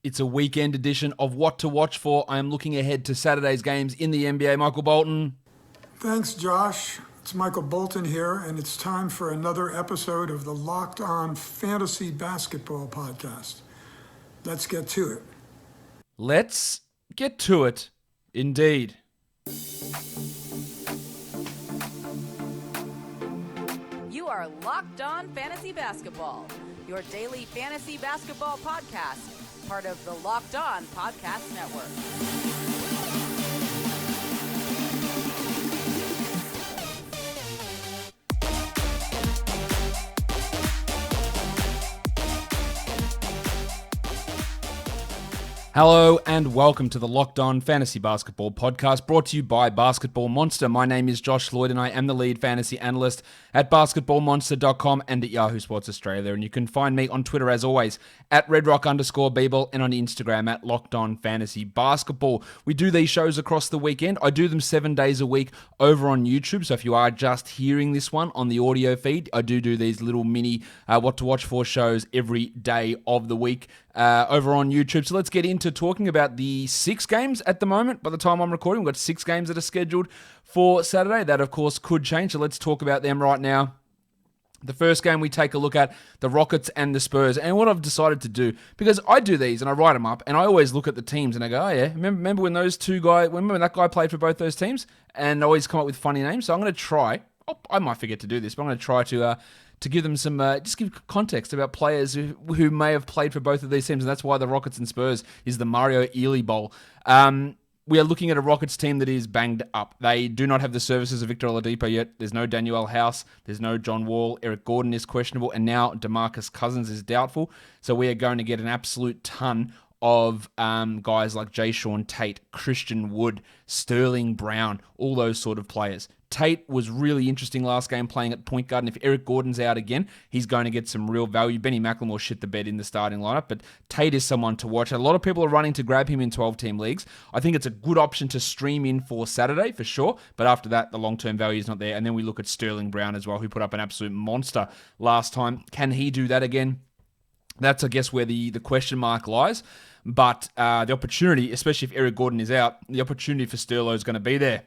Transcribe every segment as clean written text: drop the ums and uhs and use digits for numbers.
It's a weekend edition of What to Watch For. I am looking ahead to Saturday's games in the NBA. Michael Bolton. Thanks, Josh. It's Michael Bolton here, and it's time for another episode of the Locked On Fantasy Basketball Podcast. Let's get to it. Let's get to it, indeed. You are Locked On Fantasy Basketball, your daily fantasy basketball podcast, part of the Locked On Podcast Network. Hello and welcome to the Locked On Fantasy Basketball Podcast, brought to you by Basketball Monster. My name is Josh Lloyd and I am the lead fantasy analyst at basketballmonster.com and at Yahoo Sports Australia. And you can find me on Twitter as always at redrock_Beeble and on Instagram at Locked On Fantasy Basketball. We do these shows across the weekend. I do them 7 days a week over on YouTube. So if you are just hearing this one on the audio feed, I do these little mini What to Watch For shows every day of the week over on YouTube. So let's get into talking about the 6 games at the moment. By the time I'm recording, we've got 6 games that are scheduled for Saturday. That, of course, could change. So let's talk about them right now. The first game we take a look at, the Rockets and the Spurs. And what I've decided to do, because I do these and I write them up and I always look at the teams and I go, oh yeah, remember when those two guys, remember when that guy played for both those teams? And I always come up with funny names. So I'm going to try, I might forget to do this, but I'm going to try to give them some, just give context about players who may have played for both of these teams. And that's why the Rockets and Spurs is the Mario Ely Bowl. We are looking at a Rockets team that is banged up. They do not have the services of Victor Oladipo yet. There's no Daniel House. There's no John Wall. Eric Gordon is questionable. And now DeMarcus Cousins is doubtful. So we are going to get an absolute ton of guys like Jayshawn Tate, Christian Wood, Sterling Brown, all those sort of players. Tate was really interesting last game playing at point guard, and if Eric Gordon's out again, he's going to get some real value. Benny McLemore shit the bed in the starting lineup, but Tate is someone to watch. A lot of people are running to grab him in 12-team leagues. I think it's a good option to stream in for Saturday, for sure, but after that, the long-term value is not there. And then we look at Sterling Brown as well, who put up an absolute monster last time. Can he do that again? That's, I guess, where the question mark lies. But the opportunity, especially if Eric Gordon is out, the opportunity for Sterlo is going to be there.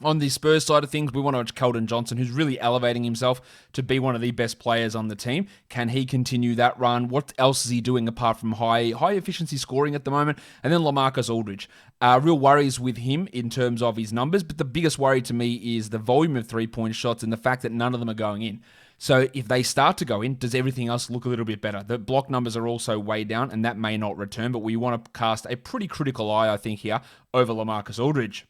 On the Spurs side of things, we want to watch Keldon Johnson, who's really elevating himself to be one of the best players on the team. Can he continue that run? What else is he doing apart from high efficiency scoring at the moment? And then LaMarcus Aldridge. Real worries with him in terms of his numbers, but the biggest worry to me is the volume of three-point shots and the fact that none of them are going in. So if they start to go in, does everything else look a little bit better? The block numbers are also way down, and that may not return, but we want to cast a pretty critical eye, I think, here over LaMarcus Aldridge.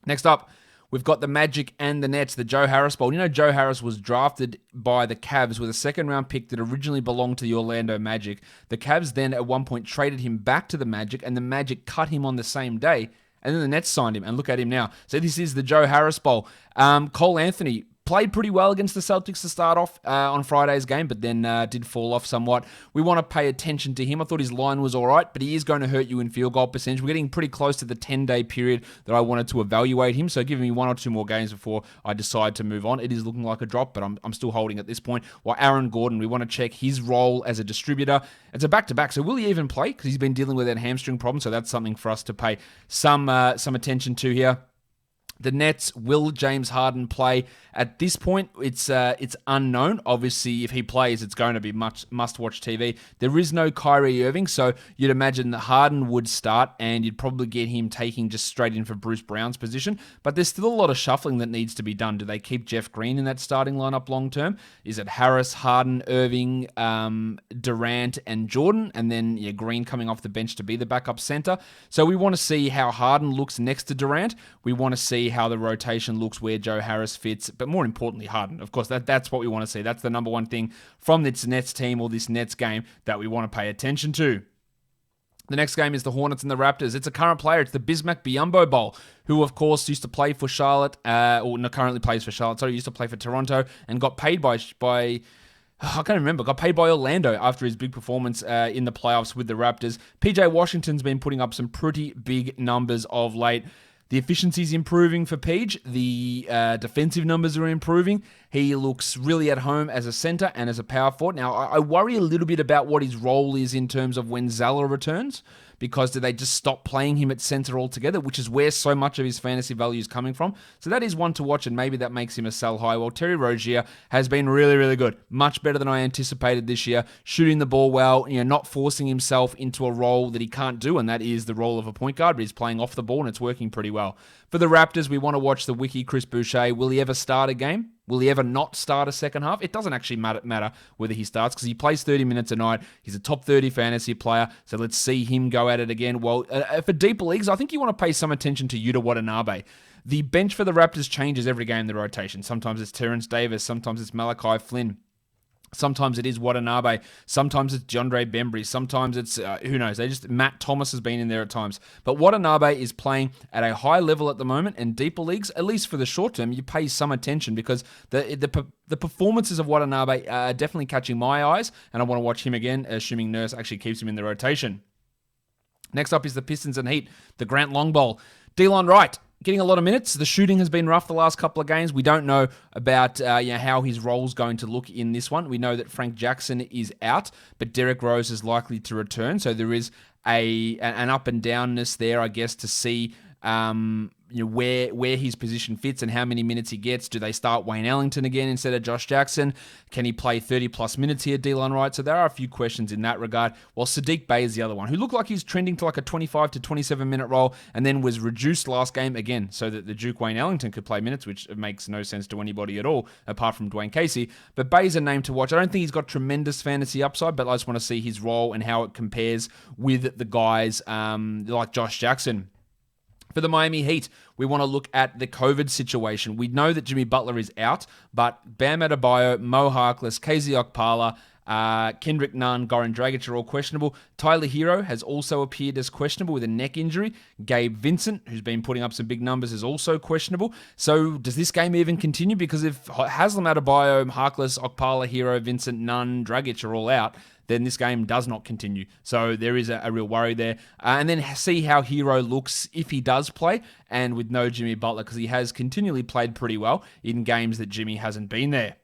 Next up, we've got the Magic and the Nets, the Joe Harris Bowl. You know, Joe Harris was drafted by the Cavs with a second-round pick that originally belonged to the Orlando Magic. The Cavs then, at one point, traded him back to the Magic, and the Magic cut him on the same day, and then the Nets signed him, and look at him now. So this is the Joe Harris Bowl. Cole Anthony played pretty well against the Celtics to start off on Friday's game, but then did fall off somewhat. We want to pay attention to him. I thought his line was all right, but he is going to hurt you in field goal percentage. We're getting pretty close to the 10-day period that I wanted to evaluate him, so give me 1 or 2 more games before I decide to move on. It is looking like a drop, but I'm still holding at this point. While Aaron Gordon, we want to check his role as a distributor. It's a back-to-back, so will he even play? Because he's been dealing with that hamstring problem, so that's something for us to pay some attention to here. The Nets, will James Harden play? At this point, it's unknown. Obviously, if he plays, it's going to be must-watch TV. There is no Kyrie Irving, so you'd imagine that Harden would start, and you'd probably get him taking just straight in for Bruce Brown's position. But there's still a lot of shuffling that needs to be done. Do they keep Jeff Green in that starting lineup long-term? Is it Harris, Harden, Irving, Durant, and Jordan? And then Green coming off the bench to be the backup center. So we want to see how Harden looks next to Durant. We want to see how the rotation looks, where Joe Harris fits, but more importantly, Harden. Of course, that's what we want to see. That's the number one thing from this Nets team or this Nets game that we want to pay attention to. The next game is the Hornets and the Raptors. It's a current player. It's the Bismack Biyombo Bowl, who, of course, used to play for Charlotte, currently plays for Charlotte. Sorry, used to play for Toronto and got paid by I can't remember. Got paid by Orlando after his big performance in the playoffs with the Raptors. PJ Washington's been putting up some pretty big numbers of late. The efficiency's improving for Peach. The defensive numbers are improving. He looks really at home as a center and as a power forward. Now, I worry a little bit about what his role is in terms of when Zala returns, because do they just stop playing him at center altogether, which is where so much of his fantasy value is coming from. So that is one to watch, and maybe that makes him a sell high. Well, Terry Rozier has been really, really good. Much better than I anticipated this year. Shooting the ball well, not forcing himself into a role that he can't do, and that is the role of a point guard, but he's playing off the ball, and it's working pretty well. For the Raptors, we want to watch the wiki Chris Boucher. Will he ever start a game? Will he ever not start a second half? It doesn't actually matter whether he starts, because he plays 30 minutes a night. He's a top 30 fantasy player, so let's see him go at it again. Well, for deeper leagues, I think you want to pay some attention to Yuta Watanabe. The bench for the Raptors changes every game in the rotation. Sometimes it's Terrence Davis, sometimes it's Malachi Flynn. Sometimes it is Watanabe. Sometimes it's Johndre Bembry. Sometimes it's, who knows, Matt Thomas has been in there at times. But Watanabe is playing at a high level at the moment, and deeper leagues, at least for the short term, you pay some attention, because the performances of Watanabe are definitely catching my eyes, and I want to watch him again, assuming Nurse actually keeps him in the rotation. Next up is the Pistons and Heat, the Grant Long Bowl. Delon Wright getting a lot of minutes. The shooting has been rough the last couple of games. We don't know about how his role's going to look in this one. We know that Frank Jackson is out, but Derrick Rose is likely to return. So there is an up and downness there, I guess, to see where his position fits and how many minutes he gets. Do they start Wayne Ellington again instead of Josh Jackson? Can he play 30-plus minutes here, Delon Wright? So there are a few questions in that regard. While Sadiq Bey is the other one, who looked like he's trending to like a 25 to 27-minute role, and then was reduced last game again so that the Duke Wayne Ellington could play minutes, which makes no sense to anybody at all, apart from Dwayne Casey. But Bey's a name to watch. I don't think he's got tremendous fantasy upside, but I just want to see his role and how it compares with the guys like Josh Jackson. For the Miami Heat, we want to look at the COVID situation. We know that Jimmy Butler is out, but Bam Adebayo, Mo Harkless, KZ Okpala, Kendrick Nunn, Goran Dragic are all questionable. Tyler Hero has also appeared as questionable with a neck injury. Gabe Vincent, who's been putting up some big numbers, is also questionable. So does this game even continue? Because if Haslam Adebayo, Harkless, Okpala, Hero, Vincent, Nunn, Dragic are all out, then this game does not continue. So there is a real worry there. And then see how Hero looks if he does play, and with no Jimmy Butler, because he has continually played pretty well in games that Jimmy hasn't been there.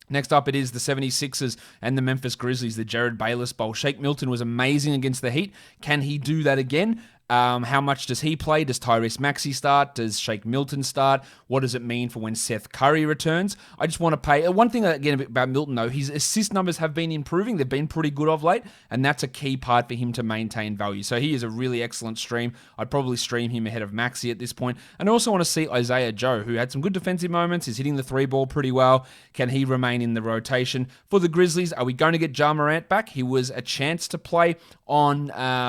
Next up, it is the 76ers and the Memphis Grizzlies, the Jared Bayless Bowl. Shake Milton was amazing against the Heat. Can he do that again? How much does he play? Does Tyrese Maxey start? Does Shake Milton start? What does it mean for when Seth Curry returns? I just want to pay. One thing again about Milton, though, his assist numbers have been improving. They've been pretty good of late, and that's a key part for him to maintain value. So he is a really excellent stream. I'd probably stream him ahead of Maxey at this point. And I also want to see Isaiah Joe, who had some good defensive moments. He's hitting the three ball pretty well. Can he remain in the rotation? For the Grizzlies, are we going to get Ja Morant back? He was a chance to play on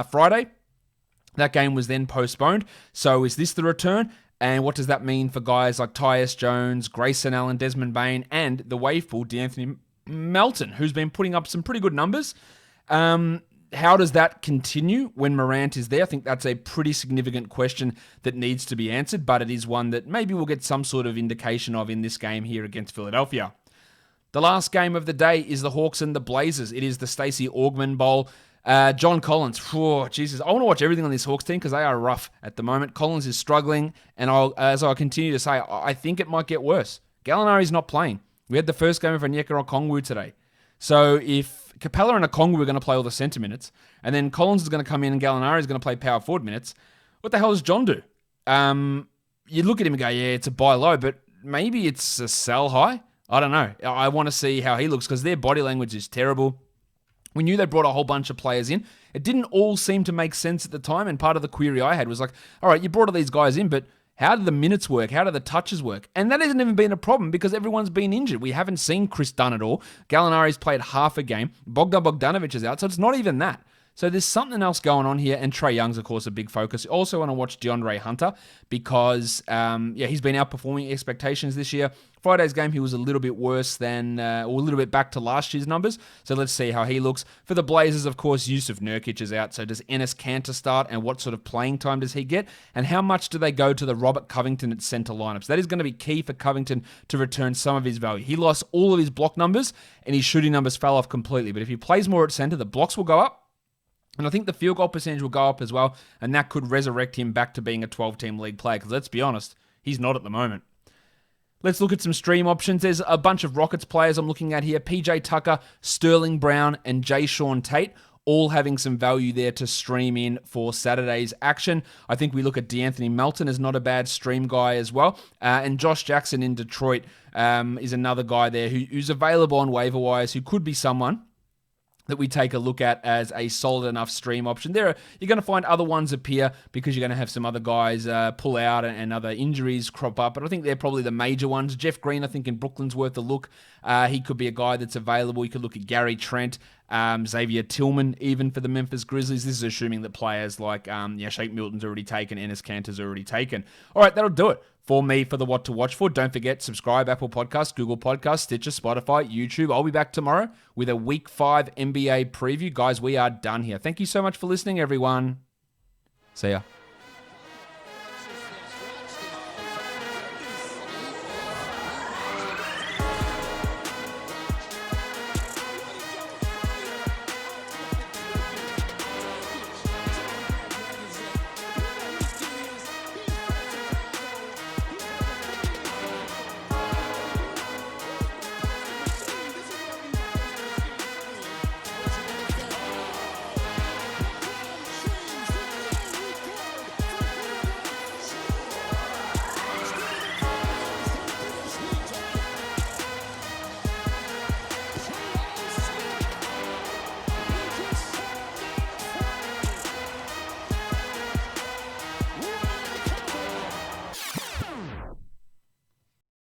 Friday. That game was then postponed. So is this the return? And what does that mean for guys like Tyus Jones, Grayson Allen, Desmond Bane, and the wave pool, D'Anthony Melton, who's been putting up some pretty good numbers? How does that continue when Morant is there? I think that's a pretty significant question that needs to be answered, but it is one that maybe we'll get some sort of indication of in this game here against Philadelphia. The last game of the day is the Hawks and the Blazers. It is the Stacey Augmon Bowl. John Collins, Jesus, I want to watch everything on this Hawks team because they are rough at the moment. Collins is struggling, and as I'll continue to say, I think it might get worse. Gallinari's not playing. We had the first game of Onyeka Okongwu today. So if Capella and Okongwu are going to play all the center minutes, and then Collins is going to come in and Gallinari is going to play power forward minutes, what the hell does John do? You look at him and go, yeah, it's a buy low, but maybe it's a sell high. I don't know. I want to see how he looks because their body language is terrible. We knew they brought a whole bunch of players in. It didn't all seem to make sense at the time, and part of the query I had was like, all right, you brought all these guys in, but how do the minutes work? How do the touches work? And that hasn't even been a problem because everyone's been injured. We haven't seen Chris Dunn at all. Gallinari's played half a game. Bogdan Bogdanovic is out, so it's not even that. So there's something else going on here, and Trae Young's, of course, a big focus. Also want to watch DeAndre Hunter because, he's been outperforming expectations this year. Friday's game, he was a little bit worse than, or a little bit back to last year's numbers. So let's see how he looks. For the Blazers, of course, Yusuf Nurkic is out. So does Enes Kanter start, and what sort of playing time does he get? And how much do they go to the Robert Covington at center lineups? That is going to be key for Covington to return some of his value. He lost all of his block numbers, and his shooting numbers fell off completely. But if he plays more at center, the blocks will go up, And I think the field goal percentage will go up as well, and that could resurrect him back to being a 12-team league player, because let's be honest, he's not at the moment. Let's look at some stream options. There's a bunch of Rockets players I'm looking at here. PJ Tucker, Sterling Brown, and Jay Sean Tate, all having some value there to stream in for Saturday's action. I think we look at DeAnthony Melton as not a bad stream guy as well. And Josh Jackson in Detroit is another guy there who's available on waiver wires, who could be someone that we take a look at as a solid enough stream option. You're going to find other ones appear because you're going to have some other guys pull out and other injuries crop up, but I think they're probably the major ones. Jeff Green, I think in Brooklyn's worth a look. He could be a guy that's available. You could look at Gary Trent, Xavier Tillman, even for the Memphis Grizzlies. This is assuming that players like Shake Milton's already taken, Enes Kanter's already taken. All right, that'll do it for me for the What to Watch For. Don't forget, subscribe, Apple Podcasts, Google Podcasts, Stitcher, Spotify, YouTube. I'll be back tomorrow with a Week 5 NBA preview. Guys, we are done here. Thank you so much for listening, everyone. See ya.